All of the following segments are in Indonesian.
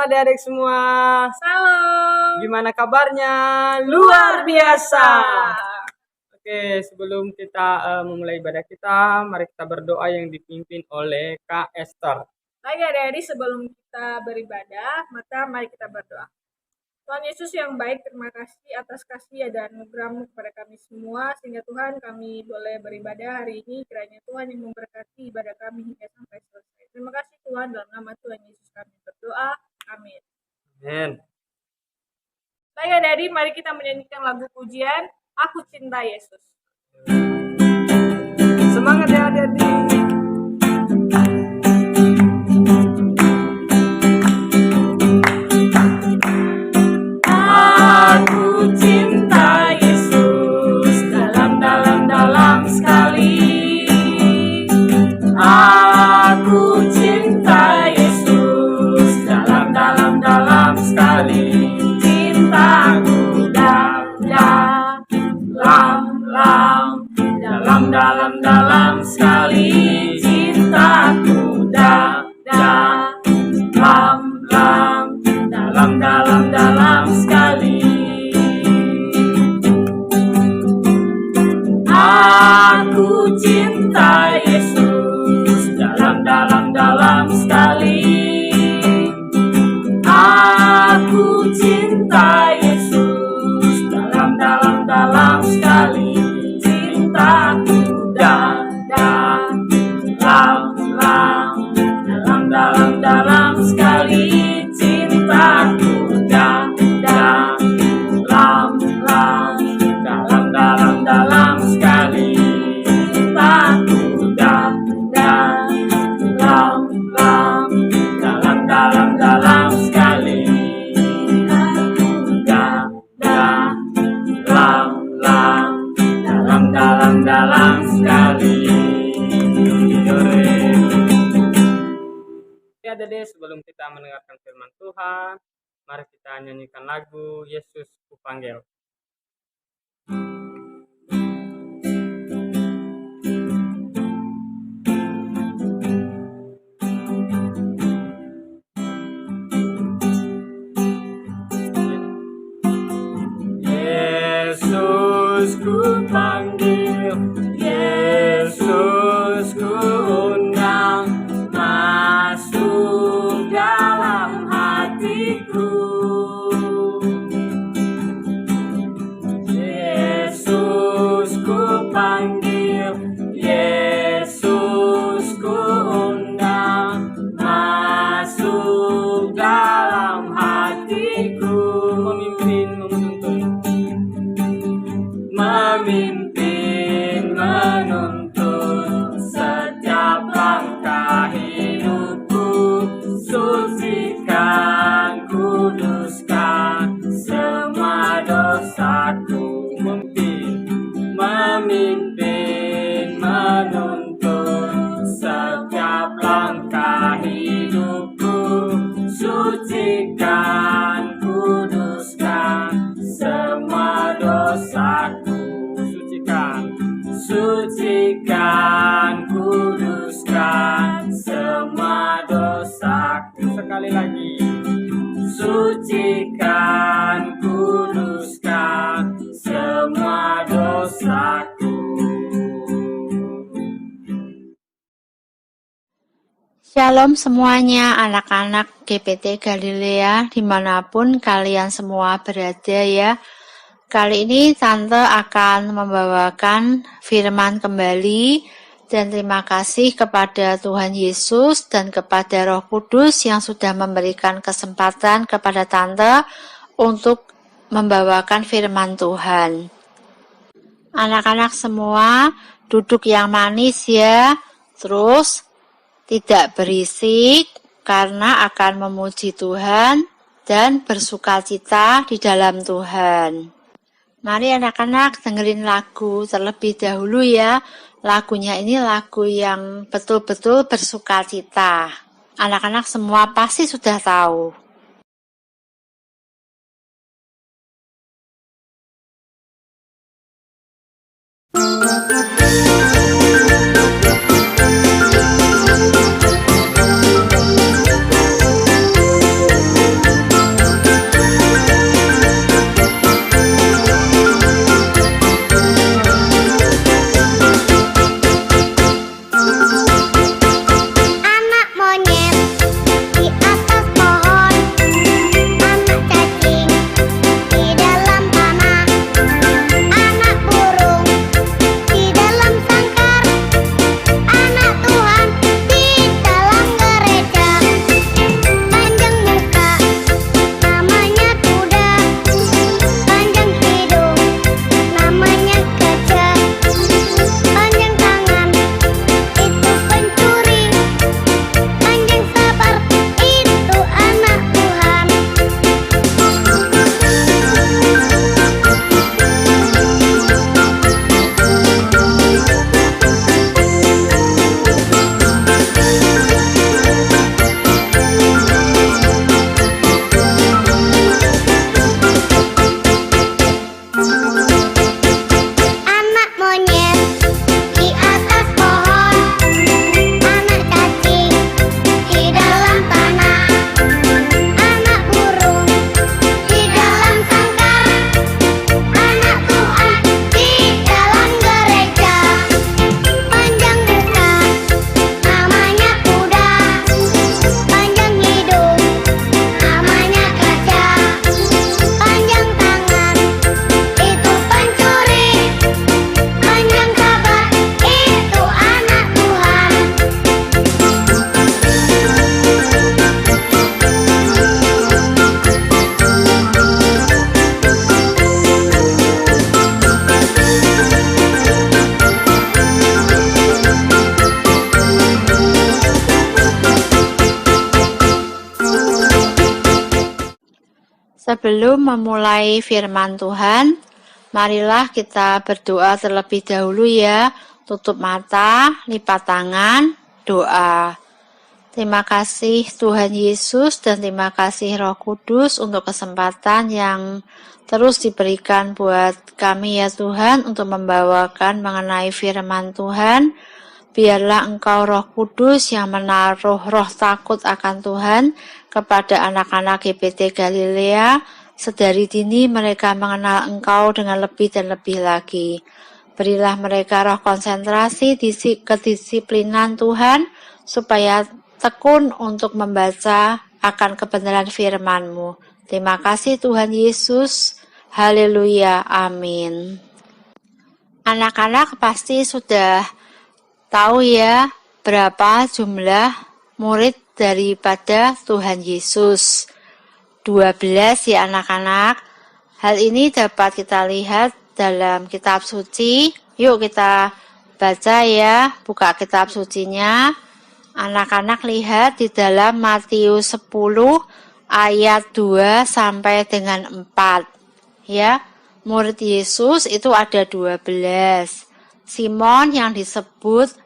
adik-adik semua. Salam. Gimana kabarnya? Luar biasa. Oke, sebelum kita memulai ibadah kita, mari kita berdoa yang dipimpin oleh Kak Esther. Baik adik-adik, sebelum kita beribadah, mari kita berdoa. Tuhan Yesus yang baik, terima kasih atas kasih dan anugerah-Mu kepada kami semua, sehingga Tuhan kami boleh beribadah hari ini. Kiranya Tuhan yang memberkati ibadah kami hingga sampai selesai. Terima kasih Tuhan, dalam nama Tuhan Yesus kami berdoa. Amin. Amin. Baik adik-adik, mari kita menyanyikan lagu pujian Aku Cinta Yesus. Semangat ya adik-adik. Aku cinta Yesus dalam sekali. Aku cinta Yesus dalam sekali. Cintaku dalam sekali. Cintaku dalam sekali. Aku cinta Yesus dalam sekali. Aku cinta Yesus dalam sekali. Cintaku dalam sekali. Cintaku dalam sekali. Cintaku dalam sekali. Dalam sekali. Ya adik-adik, sebelum kita mendengarkan firman Tuhan, mari kita nyanyikan lagu Yesus Kupanggil. Yesus kupanggil, Yesus kuundang, masuk dalam hatiku. Yesus kupanggil, Yesus kuundang, masuk dalam hatiku. Memimpin, menuntun setiap langkah hidupku. Sucikan, kuduskan semua dosaku. Memimpin, menuntun setiap langkah hidupku. Sucikan, kuduskan semua dosaku. Sucikan, kuduskan semua dosaku. Sekali lagi. Sucikan, kuduskan semua dosaku. Shalom semuanya anak-anak GPT Galilea dimanapun kalian semua berada ya. Kali ini Tante akan membawakan firman kembali dan terima kasih kepada Tuhan Yesus dan kepada Roh Kudus yang sudah memberikan kesempatan kepada Tante untuk membawakan firman Tuhan. Anak-anak semua duduk yang manis ya, terus tidak berisik karena akan memuji Tuhan dan bersukacita di dalam Tuhan. Mari anak-anak dengerin lagu terlebih dahulu ya. Lagunya ini lagu yang betul-betul bersukacita. Anak-anak semua pasti sudah tahu. sebelum memulai firman Tuhan, marilah kita berdoa terlebih dahulu ya. Tutup mata, lipat tangan, doa. Terima kasih Tuhan Yesus dan terima kasih Roh Kudus untuk kesempatan yang terus diberikan buat kami ya Tuhan untuk membawakan mengenai firman Tuhan. Biarlah Engkau Roh Kudus yang menaruh roh takut akan Tuhan kepada anak-anak GPT Galilea, sedari dini mereka mengenal Engkau dengan lebih dan lebih lagi. Berilah mereka roh konsentrasi, kedisiplinan Tuhan, supaya tekun untuk membaca akan kebenaran firman-Mu. Terima kasih Tuhan Yesus. Haleluya. Amin. Anak-anak pasti sudah tahu ya berapa jumlah murid daripada Tuhan Yesus. 12 ya anak-anak. Hal ini dapat kita lihat dalam kitab suci. Yuk kita baca ya, buka kitab sucinya. Anak-anak lihat di dalam Matius 10 ayat 2 sampai dengan 4. Ya, murid Yesus itu ada 12. Simon yang disebut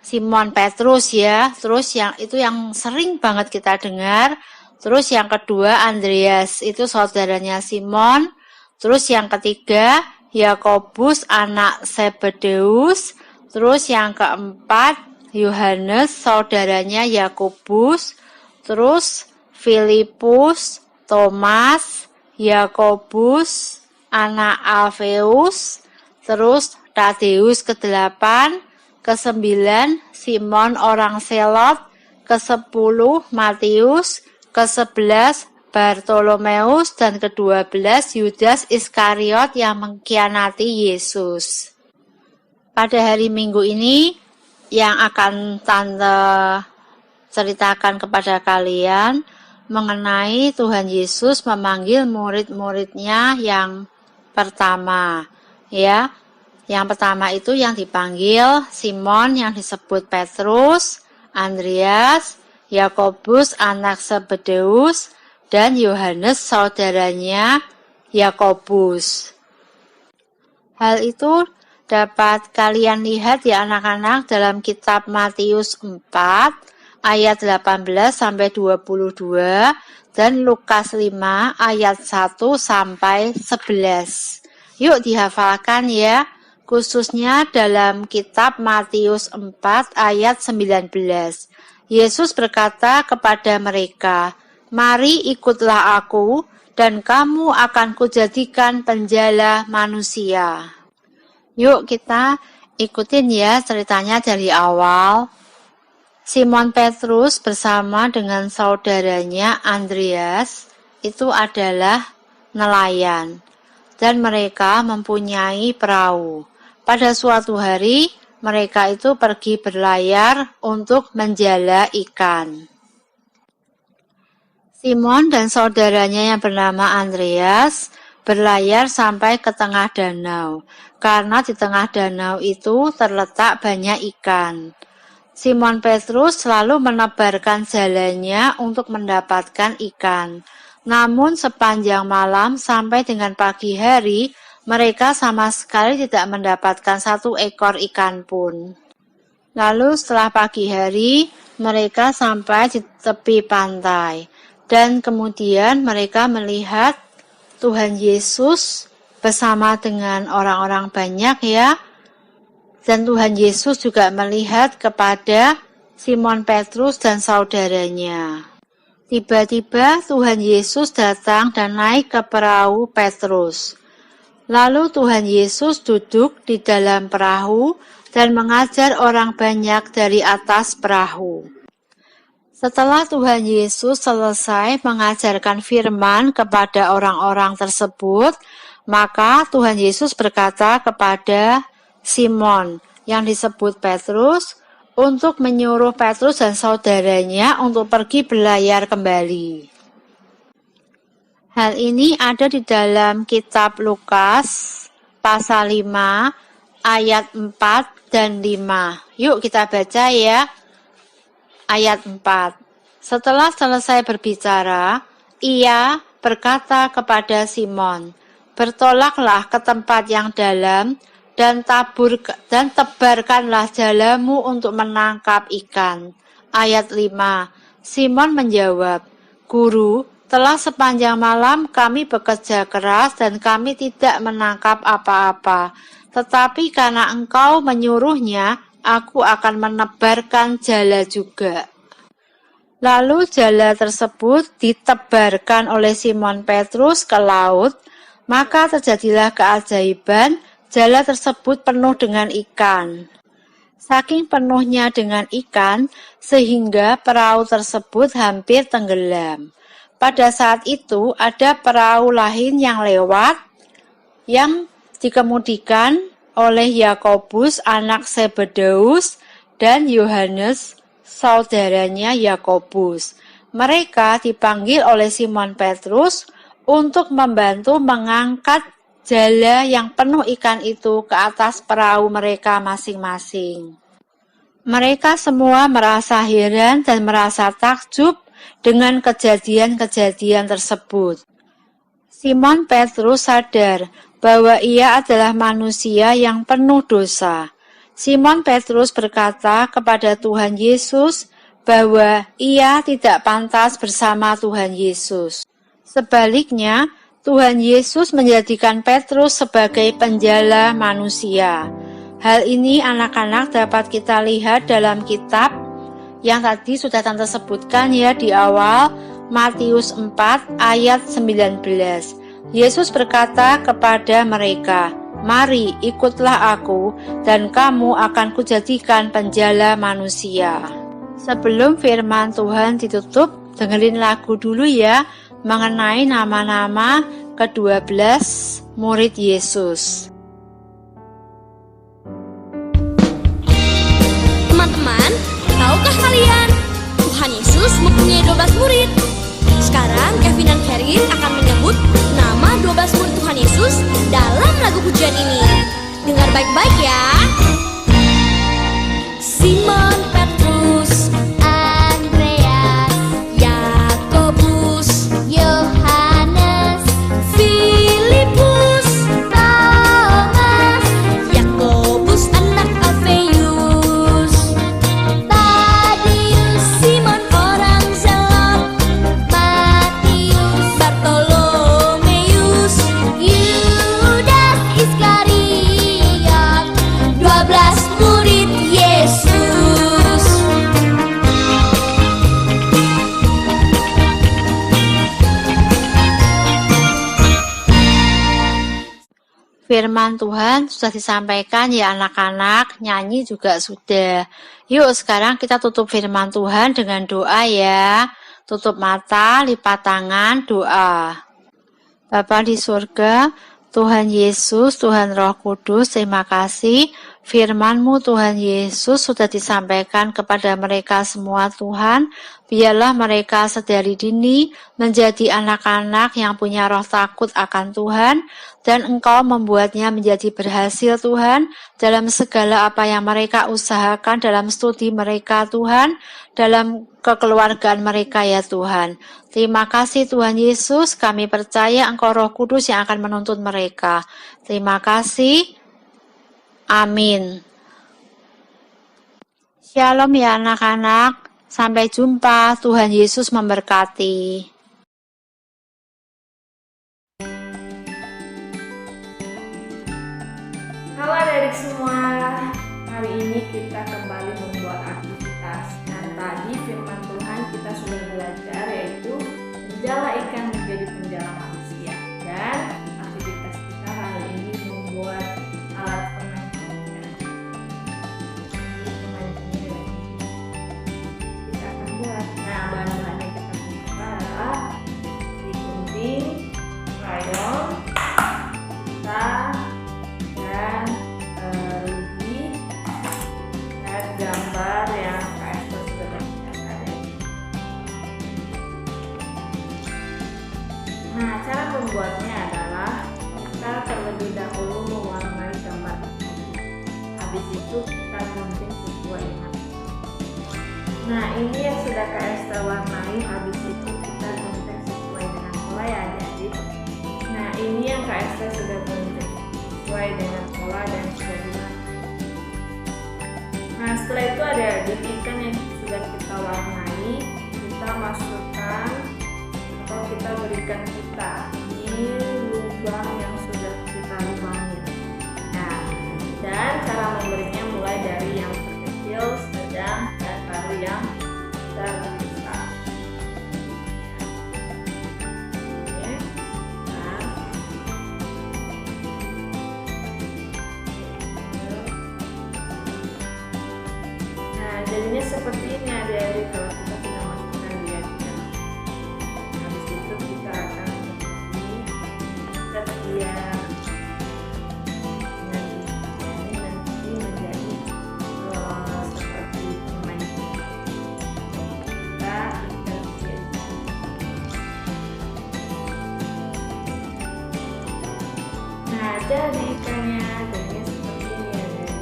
Simon Petrus ya, terus yang itu yang sering banget kita dengar. Terus yang kedua Andreas, itu saudaranya Simon. Terus yang ketiga Yakobus anak Zebedeus. Terus yang keempat Yohanes saudaranya Yakobus. Terus Filipus, Thomas, Yakobus anak Alfeus. Terus Tadeus ke-8, ke-9 Simon orang Selot, ke-10 Matius, ke-11 Bartolomeus, dan ke-12 Yudas Iskariot yang mengkhianati Yesus. Pada hari Minggu ini yang akan Tante ceritakan kepada kalian mengenai Tuhan Yesus memanggil murid-muridnya yang pertama. Ya, yang pertama itu yang dipanggil Simon yang disebut Petrus, Andreas, Yakobus anak Zebedeus, dan Yohanes saudaranya Yakobus. Hal itu dapat kalian lihat ya anak-anak dalam kitab Matius 4 ayat 18 sampai 22 dan Lukas 5 ayat 1 sampai 11. Yuk dihafalkan ya, khususnya dalam kitab Matius 4 ayat 19. Yesus berkata kepada mereka, "Mari ikutlah aku, dan kamu akan kujadikan penjala manusia." Yuk kita ikutin ya ceritanya dari awal. Simon Petrus bersama dengan saudaranya Andreas itu adalah nelayan. Dan mereka mempunyai perahu. Pada suatu hari, mereka itu pergi berlayar untuk menjala ikan. Simon dan saudaranya yang bernama Andreas berlayar sampai ke tengah danau, karena di tengah danau itu terletak banyak ikan. Simon Petrus selalu menebarkan jalannya untuk mendapatkan ikan. Namun sepanjang malam sampai dengan pagi hari, mereka sama sekali tidak mendapatkan satu ekor ikan pun. Lalu setelah pagi hari, mereka sampai di tepi pantai. Dan kemudian mereka melihat Tuhan Yesus bersama dengan orang-orang banyak ya. Dan Tuhan Yesus juga melihat kepada Simon Petrus dan saudaranya. Tiba-tiba Tuhan Yesus datang dan naik ke perahu Petrus. Lalu Tuhan Yesus duduk di dalam perahu dan mengajar orang banyak dari atas perahu. Setelah Tuhan Yesus selesai mengajarkan firman kepada orang-orang tersebut, maka Tuhan Yesus berkata kepada Simon yang disebut Petrus, untuk menyuruh Petrus dan saudaranya untuk pergi berlayar kembali. Hal ini ada di dalam kitab Lukas pasal 5 ayat 4 dan 5. Yuk kita baca ya. Ayat 4. Setelah selesai berbicara, ia berkata kepada Simon, "Bertolaklah ke tempat yang dalam dan tebarkanlah jalamu untuk menangkap ikan." Ayat 5. Simon menjawab, "Guru, telah sepanjang malam kami bekerja keras dan kami tidak menangkap apa-apa. Tetapi karena Engkau menyuruhnya, aku akan menebarkan jala juga." Lalu jala tersebut ditebarkan oleh Simon Petrus ke laut, maka terjadilah keajaiban, jala tersebut penuh dengan ikan. Saking penuhnya dengan ikan, sehingga perahu tersebut hampir tenggelam. Pada saat itu ada perahu lain yang lewat, yang dikemudikan oleh Yakobus anak Zebedeus dan Yohanes saudaranya Yakobus. Mereka dipanggil oleh Simon Petrus untuk membantu mengangkat jala yang penuh ikan itu ke atas perahu mereka masing-masing. Mereka semua merasa heran dan merasa takjub dengan kejadian-kejadian tersebut. Simon Petrus sadar bahwa ia adalah manusia yang penuh dosa. Simon Petrus berkata kepada Tuhan Yesus bahwa ia tidak pantas bersama Tuhan Yesus. Sebaliknya, Tuhan Yesus menjadikan Petrus sebagai penjala manusia. Hal ini anak-anak dapat kita lihat dalam kitab yang tadi sudah Tante sebutkan ya di awal, Matius 4 ayat 19. Yesus berkata kepada mereka, "Mari ikutlah aku dan kamu akan kujadikan penjala manusia." Sebelum firman Tuhan ditutup, dengerin lagu dulu ya mengenai nama-nama ke-12 murid Yesus. Teman-teman, tahukah kalian Tuhan Yesus mempunyai 12 murid? Sekarang Kevin dan Karin akan menyebut nama 12 murid Tuhan Yesus dalam lagu pujian ini. Dengar baik-baik ya. Simon Petrus, Andreas, Yakobus, Yohanes, Filipus, Thomas, Yakobus anak Alfeus, Tadius, Simon orang Zelot, Matius, Bartolomeus, Yudas Iskariot, 12 murid Yesus. Firman Tuhan sudah disampaikan ya anak-anak, nyanyi juga sudah. Yuk sekarang kita tutup firman Tuhan dengan doa ya. Tutup mata, lipat tangan, doa. Bapa di surga, Tuhan Yesus, Tuhan Roh Kudus, terima kasih firman-Mu Tuhan Yesus sudah disampaikan kepada mereka semua Tuhan. Biarlah mereka sedari dini menjadi anak-anak yang punya roh takut akan Tuhan, dan Engkau membuatnya menjadi berhasil Tuhan dalam segala apa yang mereka usahakan dalam studi mereka Tuhan, dalam kekeluargaan mereka ya Tuhan. Terima kasih Tuhan Yesus, kami percaya Engkau Roh Kudus yang akan menuntun mereka. Terima kasih. Amin. Shalom ya anak-anak. Sampai jumpa. Tuhan Yesus memberkati. Halo adik semua, hari ini kita kembali membuat aktivitas. Dan tadi firman Tuhan kita sudah belajar, yaitu penjala ikan menjadi penjala manusia. Dan aktivitas kita hari ini membuat alat pemain ikan. Kita akan buat. Nah, bahan-bahan yang kita butuhkan adalah gunting, krayon, pita, dan rugi, dan gambar yang KS sudah kita ada. Nah, cara membuatnya adalah kita terlebih dahulu mewarnai gambar. Habis itu kita gunting sesuai dengan. Nah, ini yang sudah KS warnai. Habis itu kita gunting sesuai dengan pola ya. ini yang Kak Esther sudah tunjuk sesuai dengan pola dan sudah dimakai. Nah, setelah itu ada dip ikan yang sudah kita warnai, kita masukkan atau kita berikan kita di lubang yang sudah kita lubangin. Nah, dan cara memberinya mulai dari yang terkecil, sedang, dan baru yang terbesar. Oke. Nah, jadinya seperti ini adik-adik kalau kita sudah masukkan dia. Habis itu kita akan seperti dia. Ini nanti menjadi seperti permen. Kita ikat dia. Nah, jadi ikannya jadinya seperti ini adik.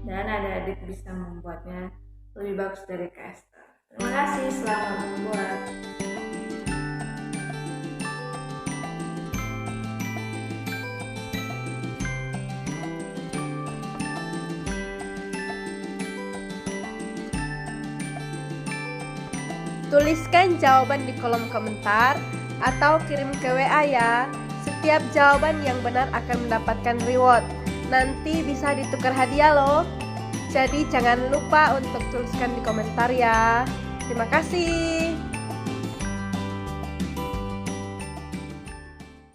Dan adik-adik bisa membuatnya lebih bagus dari Kak Esther. Terima kasih, selamat membuat. Tuliskan jawaban di kolom komentar atau kirim ke WA ya. Setiap jawaban yang benar akan mendapatkan reward. Nanti bisa ditukar hadiah loh. Jadi jangan lupa untuk tuliskan di komentar ya. Terima kasih.